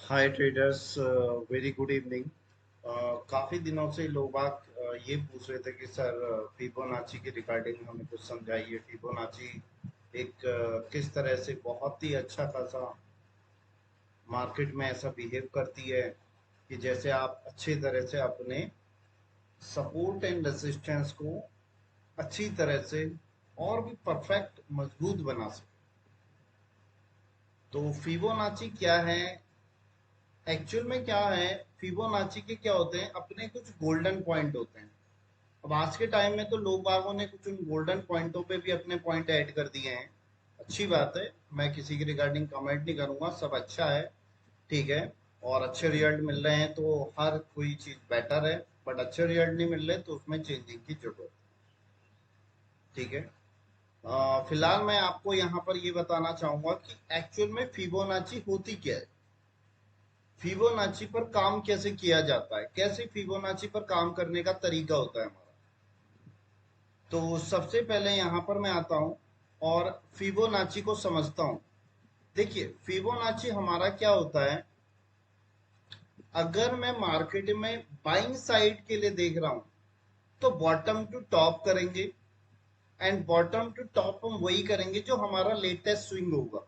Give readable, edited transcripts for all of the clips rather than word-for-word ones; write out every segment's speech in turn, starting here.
हाय traders, very good evening. काफ़ी दिनों से लोग ये पूछ रहे थे कि सर फिबोनाची के रिगार्डिंग हमें कुछ समझाइए। फिबोनाची एक किस तरह से बहुत ही अच्छा खासा मार्केट में ऐसा बिहेव करती है कि जैसे आप अच्छी तरह से अपने सपोर्ट एंड रेजिस्टेंस को अच्छी तरह से और भी परफेक्ट मजबूत बना सके। तो फिबोनाची क्या है, एक्चुअल में क्या है? फिबोनाची के क्या होते हैं, अपने कुछ गोल्डन पॉइंट होते हैं। अब आज के टाइम में तो लोग बागों ने कुछ उन गोल्डन पॉइंटों पे भी अपने पॉइंट ऐड कर दिए हैं। अच्छी बात है, मैं किसी के रिगार्डिंग कमेंट नहीं करूंगा, सब अच्छा है, ठीक है। और अच्छे रिजल्ट मिल रहे हैं तो हर कोई चीज बेटर है। बट अच्छे रिजल्ट नहीं मिल रहे तो उसमें चेंजिंग की जरूरत है, ठीक है। फिलहाल मैं आपको यहाँ पर ये बताना चाहूंगा कि एक्चुअल में फिबोनाची होती क्या है, फिबोनाची पर काम कैसे किया जाता है, कैसे फिबोनाची पर काम करने का तरीका होता है हमारा। तो सबसे पहले यहाँ पर मैं आता हूँ और फिबोनाची को समझता हूँ। देखिए, फिबोनाची हमारा क्या होता है, अगर मैं मार्केट में बाइंग साइड के लिए देख रहा हूँ तो बॉटम टू टॉप करेंगे। एंड बॉटम टू टॉप हम वही करेंगे जो हमारा लेटेस्ट स्विंग होगा,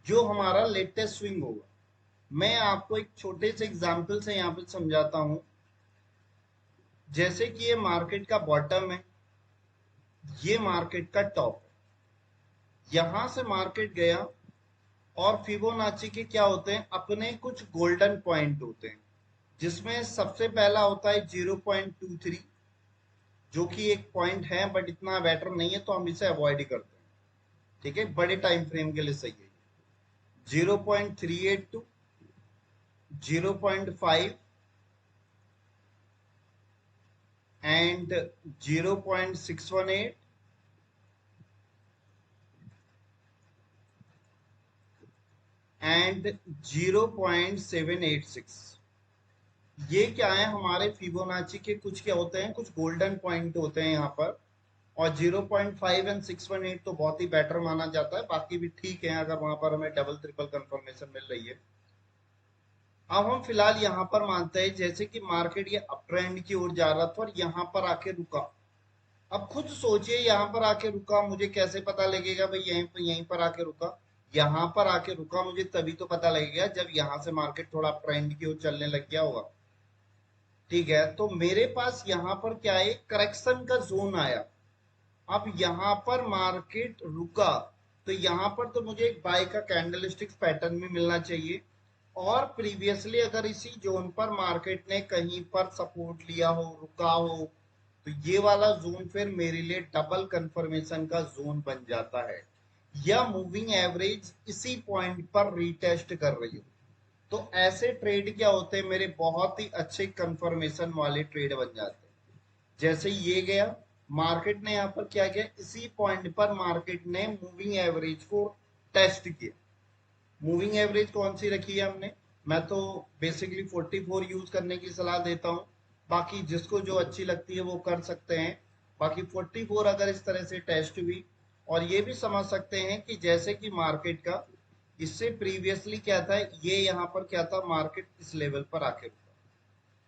जो हमारा लेटेस्ट स्विंग होगा। मैं आपको एक छोटे से एग्जांपल से यहाँ पे समझाता हूँ। जैसे कि ये मार्केट का बॉटम है, ये मार्केट का टॉप है, यहां से मार्केट गया। और फिबोनाची के क्या होते हैं, अपने कुछ गोल्डन पॉइंट होते हैं, जिसमें सबसे पहला होता है 0.23, जो कि एक पॉइंट है बट इतना बेटर नहीं है तो हम इसे अवॉइड ही करते हैं, ठीक है। बड़े टाइम फ्रेम के लिए सही है। 0.382, 0.5 एंड 0.618 एंड 0.786। ये क्या है, हमारे फिबोनाची के कुछ क्या होते हैं, कुछ गोल्डन पॉइंट होते हैं यहाँ पर। और 0.5 एंड 618 तो बहुत ही बेटर माना जाता है, बाकी भी ठीक है अगर वहां पर हमें डबल ट्रिपल कंफर्मेशन मिल रही है। अब हम फिलहाल यहाँ पर मानते हैं जैसे कि मार्केट ये अप ट्रेंड की ओर जा रहा था और यहाँ पर आके रुका। अब खुद सोचिए, यहाँ पर आके रुका, मुझे कैसे पता लगेगा भाई यहीं पर आके रुका? यहाँ पर आके रुका मुझे तभी तो पता लगेगा जब यहाँ से मार्केट थोड़ा ट्रेंड की ओर चलने लग गया होगा, ठीक है। तो मेरे पास यहाँ पर क्या है, करेक्शन का जोन आया। अब यहाँ पर मार्केट रुका तो यहाँ पर तो मुझे एक बाय का कैंडलस्टिक्स पैटर्न भी मिलना चाहिए। और प्रीवियसली अगर इसी जोन पर मार्केट ने कहीं पर सपोर्ट लिया हो, रुका हो, तो ये वाला जोन फिर मेरे लिए डबल कंफर्मेशन का जोन बन जाता है, या मूविंग एवरेज इसी पॉइंट पर रीटेस्ट कर रही हो। तो ऐसे ट्रेड क्या होते हैं मेरे, बहुत ही अच्छे कंफर्मेशन वाले ट्रेड बन जाते हैं। जैसे ये गया, मार्केट ने यहाँ पर क्या किया, इसी पॉइंट पर मार्केट ने मूविंग एवरेज को टेस्ट किया। मूविंग एवरेज कौन सी रखी है हमने, मैं तो बेसिकली 44 यूज करने की सलाह देता हूँ। बाकी जिसको जो अच्छी लगती है वो कर सकते हैं। बाकी 44 अगर इस तरह से टेस्ट हुई, और ये भी समझ सकते हैं कि जैसे कि मार्केट का इससे प्रीवियसली क्या था, ये यहाँ पर क्या था, मार्केट इस लेवल पर आके रुका।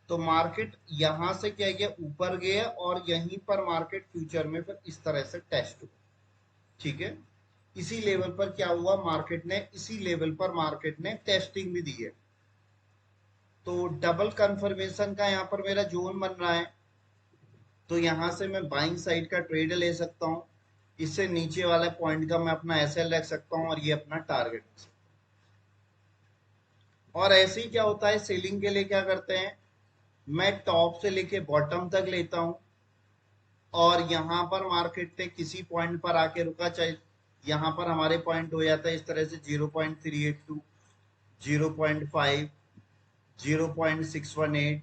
तो मार्केट यहां से क्या गया, ऊपर गया, और यहीं पर मार्केट फ्यूचर में फिर इस तरह से टेस्ट हुआ, ठीक है। इसी लेवल पर क्या हुआ, मार्केट ने इसी लेवल पर मार्केट ने टेस्टिंग भी दी है। तो डबल कंफर्मेशन का यहाँ पर मेरा जोन बन रहा है। तो यहां से मैं बाइंग साइड का ट्रेड ले सकता हूँ। इससे नीचे वाले पॉइंट का मैं अपना एसएल रख सकता हूँ और ये अपना टारगेट रख सकता हूँ। और ऐसे ही क्या होता है, सेलिंग के लिए क्या करते हैं, मैं टॉप से लेके बॉटम तक लेता हूँ। और यहाँ पर मार्केट ने किसी पॉइंट पर आके रुका, चाहे यहाँ पर हमारे पॉइंट हो जाता है इस तरह से 0.382, 0.5, 0.618,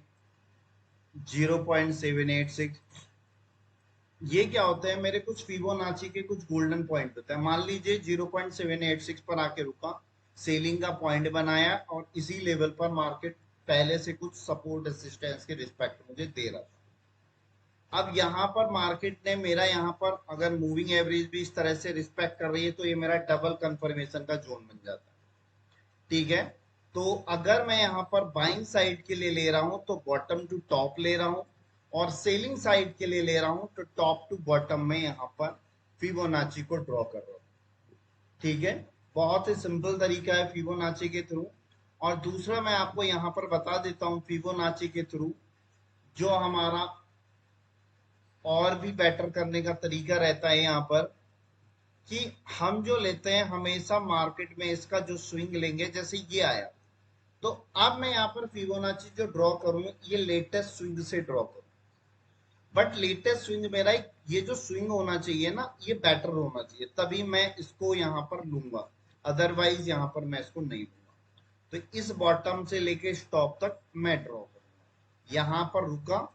0.786। ये क्या होते हैं मेरे, कुछ फिबोनाची के कुछ गोल्डन पॉइंट होते हैं। मान लीजिए 0.786 पर आके रुका, सेलिंग का पॉइंट बनाया, और इसी लेवल पर मार्केट पहले से कुछ सपोर्ट असिस्टेंस के रिस्पेक्ट मुझे दे रहा था। अब यहाँ पर मार्केट ने मेरा, यहाँ पर अगर मूविंग एवरेज भी इस तरह से रिस्पेक्ट कर रही है तो ये मेरा डबल कंफर्मेशन का जोन बन जाता है, ठीक है। तो अगर मैं यहाँ पर बाइंग साइड के लिए ले रहा हूं तो बॉटम टू टॉप ले रहा हूं, और सेलिंग साइड के लिए ले रहा हूं तो टॉप टू बॉटम में यहाँ पर फिबोनाची को ड्रॉ कर रहा हूं। ठीक है, बहुत ही सिंपल तरीका है फिबोनाची के थ्रू। और दूसरा मैं आपको यहाँ पर बता देता हूँ फिबोनाची के थ्रू जो हमारा और भी बेटर करने का तरीका रहता है यहाँ पर, कि हम जो लेते हैं हमेशा मार्केट में इसका जो स्विंग लेंगे, जैसे ये आया तो अब मैं यहाँ पर फिबोनाची जो ड्रॉ करूं ये लेटेस्ट स्विंग से ड्रॉ करूं, बट लेटेस्ट स्विंग मेरा ये जो स्विंग होना चाहिए ना ये बेटर होना चाहिए, तभी मैं इसको यहाँ पर लूंगा, अदरवाइज यहाँ पर मैं इसको नहीं लूंगा। तो इस बॉटम से लेके स्टॉप तक मैं ड्रॉ करूंगा। यहाँ पर रुका,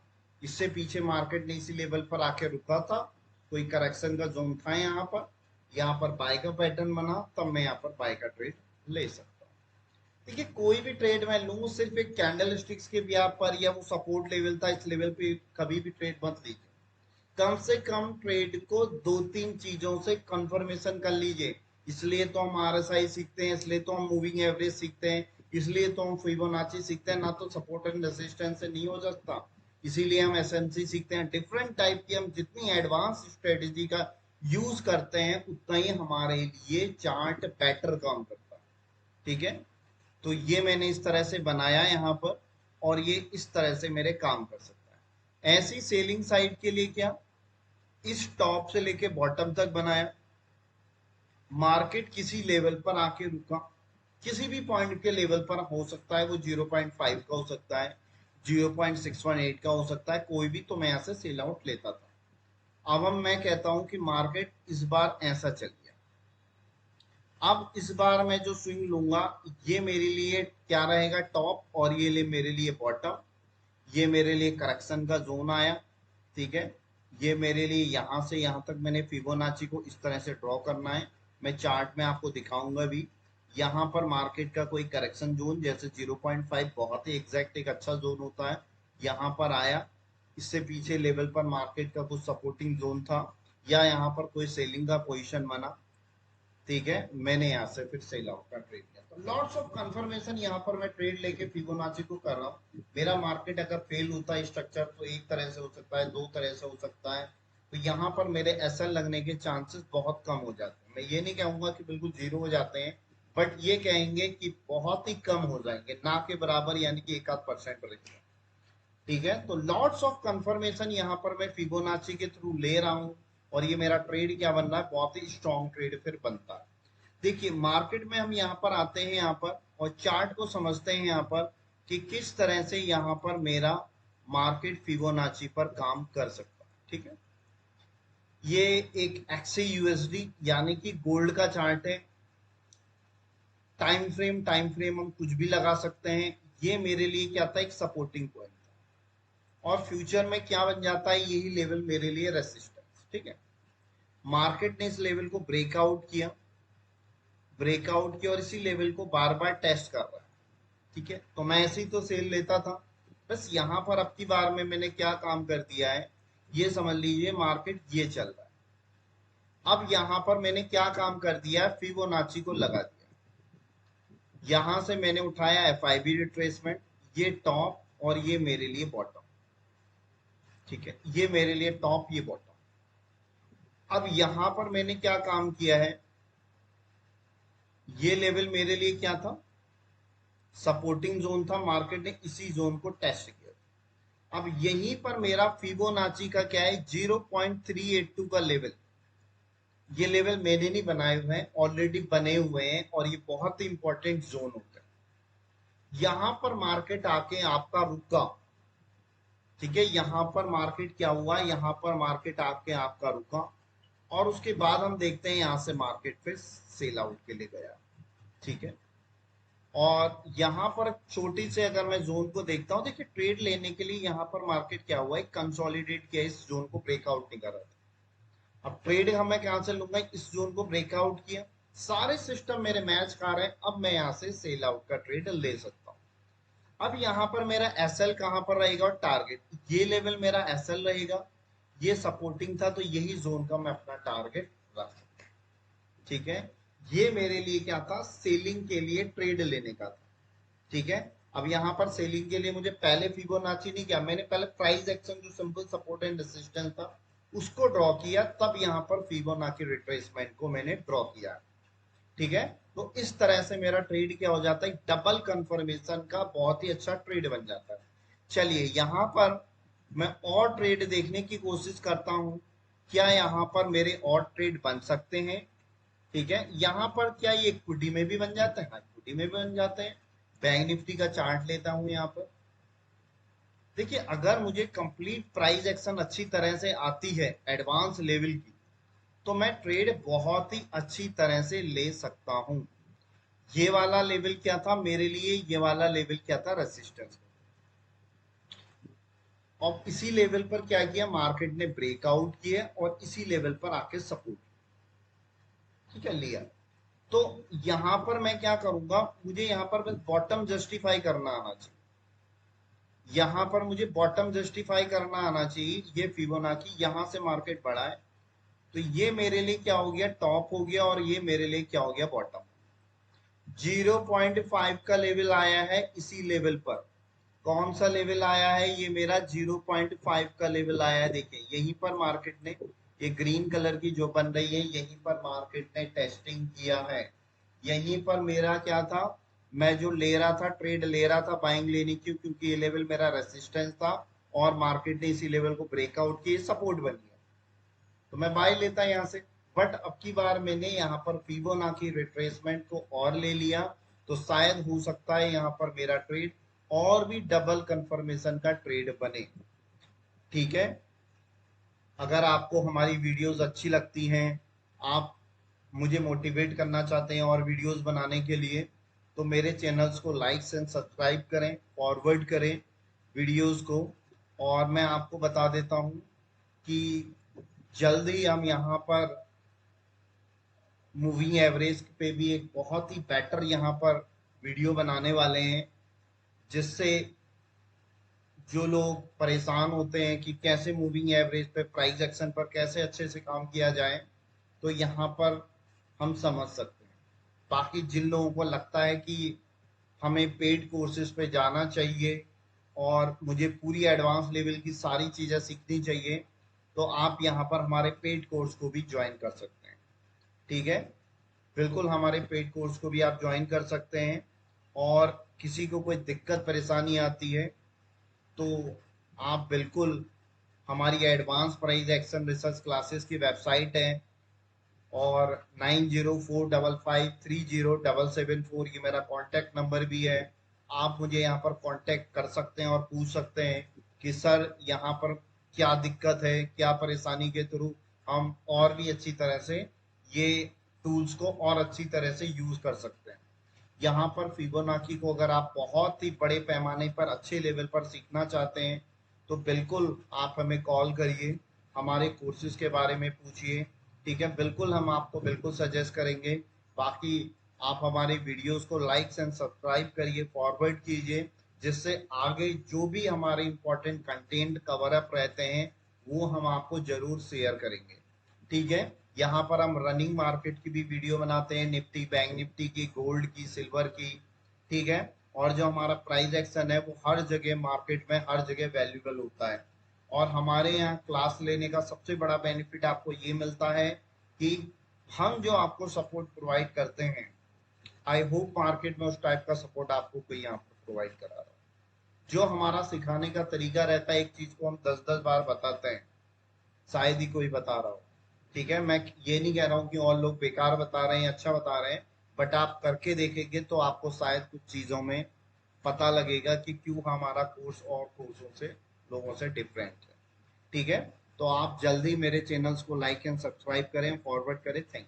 इससे पीछे मार्केट ने इसी लेवल पर आके रुका था, कोई करेक्शन का जोन था यहाँ पर बाय का पैटर्न बना, तब मैं यहाँ पर बाय का ट्रेड ले सकता हूँ। देखिए कोई भी ट्रेड मैं लूं सिर्फ एक कैंडल स्टिक्स के ब्याह पर, या वो सपोर्ट लेवल था इस लेवल पे कभी भी ट्रेड मत लीजिए। कम से कम ट्रेड को दो तीन चीजों से कंफर्मेशन कर लीजिए। इसलिए तो हम आरएसआई सीखते हैं, इसलिए तो हम मूविंग एवरेज सीखते हैं, इसलिए तो हम फिबोनाची सीखते हैं, ना तो सपोर्ट एंड रेजिस्टेंस से नहीं हो सकता। इसीलिए हम एसएमसी सीखते हैं। डिफरेंट टाइप की हम जितनी एडवांस स्ट्रेटेजी का यूज करते हैं उतना ही हमारे लिए चार्ट बेटर काम करता है। ठीक है, तो ये मैंने इस तरह से बनाया यहाँ पर, और ये इस तरह से मेरे काम कर सकता है। ऐसी सेलिंग साइड के लिए क्या, इस टॉप से लेके बॉटम तक बनाया, मार्केट किसी लेवल पर आके रुका, किसी भी पॉइंट के लेवल पर हो सकता है, वो 0.5 का हो सकता है, 0.618 का हो सकता है, कोई भी, तो मैं यहाँ से सेल आउट लेता था। अब हम मैं कहता हूं कि मार्केट इस बार ऐसा चल गया, अब इस बार मैं जो स्विंग लूंगा ये मेरे लिए क्या रहेगा, टॉप, और ये ले मेरे लिए बॉटम, ये मेरे लिए करेक्शन का जोन आया। ठीक है, ये मेरे लिए यहां से यहां तक मैंने फिबोनाची को इस तरह से ड्रॉ करना है। मैं चार्ट में आपको दिखाऊंगा भी, यहाँ पर मार्केट का कोई करेक्शन जोन जैसे 0.5 बहुत ही एग्जैक्ट एक अच्छा जोन होता है, यहाँ पर आया, इससे पीछे लेवल पर मार्केट का कुछ सपोर्टिंग जोन था, या यहाँ पर कोई सेलिंग का पोजिशन बना। ठीक है, मैंने यहाँ से फिर सेल आउट का ट्रेड किया। तो लॉट्स ऑफ कंफर्मेशन यहाँ पर मैं ट्रेड लेके फिबोनाची को कर रहा हूँ। मेरा मार्केट अगर फेल होता है स्ट्रक्चर तो एक तरह से हो सकता है, दो तरह से हो सकता है, तो यहाँ पर मेरे एसएल लगने के चांसेस बहुत कम हो जाते हैं। मैं ये नहीं कहूंगा कि बिल्कुल जीरो हो जाते हैं, बट ये कहेंगे कि बहुत ही कम हो जाएंगे, ना के बराबर, यानी कि 1-8% रहेगा। ठीक है, तो लॉट्स ऑफ कंफर्मेशन यहाँ पर मैं फिबोनाची के थ्रू ले रहा हूँ, और ये मेरा ट्रेड क्या बन रहा है, बहुत ही स्ट्रॉन्ग ट्रेड फिर बनता है। देखिए मार्केट में हम यहाँ पर आते हैं यहाँ पर और चार्ट को समझते हैं यहाँ पर कि किस तरह से यहाँ पर मेरा मार्केट फिबोनाची पर काम कर सकता है। ठीक है, ये एक एक्सी यूएसडी यानी कि गोल्ड का चार्ट है। टाइम फ्रेम हम कुछ भी लगा सकते हैं। ये मेरे लिए क्या था, एक सपोर्टिंग पॉइंट, और फ्यूचर में क्या बन जाता है, यही लेवल मेरे लिए रेसिस्टेंस। ठीक है, मार्केट ने इस लेवल को ब्रेकआउट किया और इसी लेवल को बार बार टेस्ट कर रहा है। ठीक है, तो मैं ऐसे ही तो सेल लेता था। बस यहाँ पर अब की बार में मैंने क्या काम कर दिया है, ये समझ लीजिए मार्केट ये चल रहा है। अब यहाँ पर मैंने क्या काम कर दिया है, फिबोनाची को लगा दिया, यहां से मैंने उठाया एफआईबी रिट्रेसमेंट, ये टॉप और ये मेरे लिए बॉटम। ठीक है, ये मेरे लिए टॉप, ये बॉटम। अब यहां पर मैंने क्या काम किया है, ये लेवल मेरे लिए क्या था, सपोर्टिंग जोन था, मार्केट ने इसी जोन को टेस्ट किया। अब यहीं पर मेरा फिबोनाची का क्या है, 0.382 का लेवल, ये लेवल मैंने नहीं बनाए हुए हैं, ऑलरेडी बने हुए हैं, और ये बहुत ही इंपॉर्टेंट जोन होता है। यहां पर मार्केट आके आपका रुका। ठीक है, यहां पर मार्केट क्या हुआ, यहां पर मार्केट आके आपका रुका, और उसके बाद हम देखते हैं यहां से मार्केट फिर सेल आउट के लिए गया। ठीक है, और यहाँ पर छोटी से अगर मैं जोन को देखता हूँ, देखिए ट्रेड लेने के लिए यहाँ पर मार्केट क्या हुआ है, कंसोलिडेट किया, इस जोन को ब्रेकआउट नहीं कर रहा था। अब ट्रेड हमें कहां से लूंगा, इस जोन को ब्रेकआउट किया, सारे सिस्टम मेरे मैच कर रहे हैं, अब मैं यहाँ से सेल आउट का ट्रेड ले सकता हूँ। अब यहाँ पर मेरा एसएल कहां पर रहेगा, और टारगेट, ये लेवल मेरा एसएल रहेगा, ये सपोर्टिंग था, तो यही जोन का मैं अपना टारगेट रख सकता हूं। ठीक है, ये मेरे लिए क्या था, सेलिंग के लिए ट्रेड लेने का था। ठीक है। अब यहाँ पर सेलिंग के लिए मुझे पहले फिबोनाची नहीं किया, मैंने पहले प्राइस एक्शन जो सिंपल सपोर्ट एंड रेजिस्टेंस था उसको ड्रॉ किया, तब यहाँ पर फिबोनाची रिट्रेसमेंट को मैंने ड्रॉ किया। ठीक है। तो इस तरह से मेरा ट्रेड क्या हो जाता है, डबल कंफर्मेशन का बहुत ही अच्छा ट्रेड बन जाता है। चलिए यहाँ पर मैं और ट्रेड देखने की कोशिश करता हूं, क्या यहाँ पर मेरे और ट्रेड बन सकते हैं। ठीक है। यहाँ पर क्या ये इक्विटी में भी बन जाता है, हाँ इक्विटी में भी बन जाते हैं। बैंक निफ्टी का चार्ट लेता हूं यहाँ पर। देखिए अगर मुझे कंप्लीट प्राइस एक्शन अच्छी तरह से आती है एडवांस लेवल की, तो मैं ट्रेड बहुत ही अच्छी तरह से ले सकता हूं। ये वाला लेवल क्या था मेरे लिए, ये वाला लेवल क्या था, रेसिस्टेंस। और इसी लेवल पर क्या किया मार्केट ने, ब्रेकआउट किया और इसी लेवल पर आके सपोर्ट, ठीक है, लिया। तो यहां पर मैं क्या करूंगा, मुझे यहां पर बस बॉटम जस्टिफाई करना आना चाहिए। यहां पर मुझे बॉटम जस्टिफाई करना आना चाहिए। ये फिबोनाची यहां से मार्केट बढ़ा है, तो ये मेरे लिए क्या हो गया, टॉप हो गया, और ये मेरे लिए क्या हो गया, बॉटम। 0.5 का लेवल आया है इसी लेवल पर। कौन सा लेवल आया है, ये मेरा 0.5 का लेवल आया है। देखिए यहीं पर मार्केट ने, ये ग्रीन कलर की जो बन रही है, यहीं पर मार्केट ने टेस्टिंग किया है। यहीं पर मेरा क्या था, मैं जो ले रहा था, ट्रेड ले रहा था बाइंग लेने की, क्योंकि ये लेवल मेरा रेसिस्टेंस था और मार्केट ने इसी लेवल को ब्रेकआउट किया, सपोर्ट बन गया, तो मैं बाय लेता यहाँ से। बट अब की बार मैंने यहाँ पर फिबोनाची रिट्रेसमेंट को और ले लिया, तो शायद हो सकता है यहाँ पर मेरा ट्रेड और भी डबल कंफर्मेशन का ट्रेड बने। ठीक है। अगर आपको हमारी वीडियोस अच्छी लगती हैं, आप मुझे मोटिवेट करना चाहते हैं और वीडियोस बनाने के लिए, तो मेरे चैनल्स को लाइक एंड सब्सक्राइब करें, फॉरवर्ड करें वीडियोस को। और मैं आपको बता देता हूं कि जल्द ही हम यहाँ पर मूविंग एवरेज पे भी एक बहुत ही बेटर यहाँ पर वीडियो बनाने वाले हैं, जिससे जो लोग परेशान होते हैं कि कैसे मूविंग एवरेज पे प्राइस एक्शन पर कैसे अच्छे से काम किया जाए, तो यहाँ पर हम समझ सकते हैं। बाकी जिन लोगों को लगता है कि हमें पेड कोर्सेज पे जाना चाहिए और मुझे पूरी एडवांस लेवल की सारी चीज़ें सीखनी चाहिए, तो आप यहाँ पर हमारे पेड कोर्स को भी ज्वाइन कर सकते हैं। ठीक है। बिल्कुल हमारे पेड कोर्स को भी आप ज्वाइन कर सकते हैं। और किसी को कोई दिक्कत परेशानी आती है, तो आप बिल्कुल हमारी advance price action research classes की वेबसाइट है, और 9045530774 ये मेरा कॉन्टैक्ट नंबर भी है। आप मुझे यहाँ पर कॉन्टैक्ट कर सकते हैं और पूछ सकते हैं कि सर यहाँ पर क्या दिक्कत है, क्या परेशानी के थ्रू हम और भी अच्छी तरह से ये टूल्स को और अच्छी तरह से यूज कर सकते हैं। यहाँ पर फिबोनाची को अगर आप बहुत ही बड़े पैमाने पर अच्छे लेवल पर सीखना चाहते हैं, तो बिल्कुल आप हमें कॉल करिए, हमारे कोर्सेज के बारे में पूछिए। ठीक है, बिल्कुल हम आपको बिल्कुल सजेस्ट करेंगे। बाकी आप हमारे वीडियोस को लाइक एंड सब्सक्राइब करिए, फॉरवर्ड कीजिए, जिससे आगे जो भी हमारे इंपॉर्टेंट कंटेंट कवर अप रहते हैं वो हम आपको जरूर शेयर करेंगे। ठीक है। यहाँ पर हम रनिंग मार्केट की भी वीडियो बनाते हैं, निफ्टी, बैंक निफ्टी की, गोल्ड की, सिल्वर की। ठीक है। और जो हमारा प्राइस एक्शन है वो हर जगह मार्केट में हर जगह वैल्यूबल होता है। और हमारे यहाँ क्लास लेने का सबसे बड़ा बेनिफिट आपको ये मिलता है कि हम जो आपको सपोर्ट प्रोवाइड करते हैं, आई होप मार्केट में उस टाइप का सपोर्ट आपको कोई यहाँ पर प्रोवाइड करा रहा है। जो हमारा सिखाने का तरीका रहता है, एक चीज को हम 10-10 बार बताते हैं, शायद ही कोई बता रहा हो। ठीक है। मैं ये नहीं कह रहा हूँ कि और लोग बेकार बता रहे हैं, अच्छा बता रहे हैं, बट आप करके देखेंगे तो आपको शायद कुछ चीजों में पता लगेगा कि क्यों हमारा कोर्स और कोर्सों से, लोगों से डिफरेंट है। ठीक है। तो आप जल्दी मेरे चैनल्स को लाइक एंड सब्सक्राइब करें, फॉरवर्ड करें। Thank you.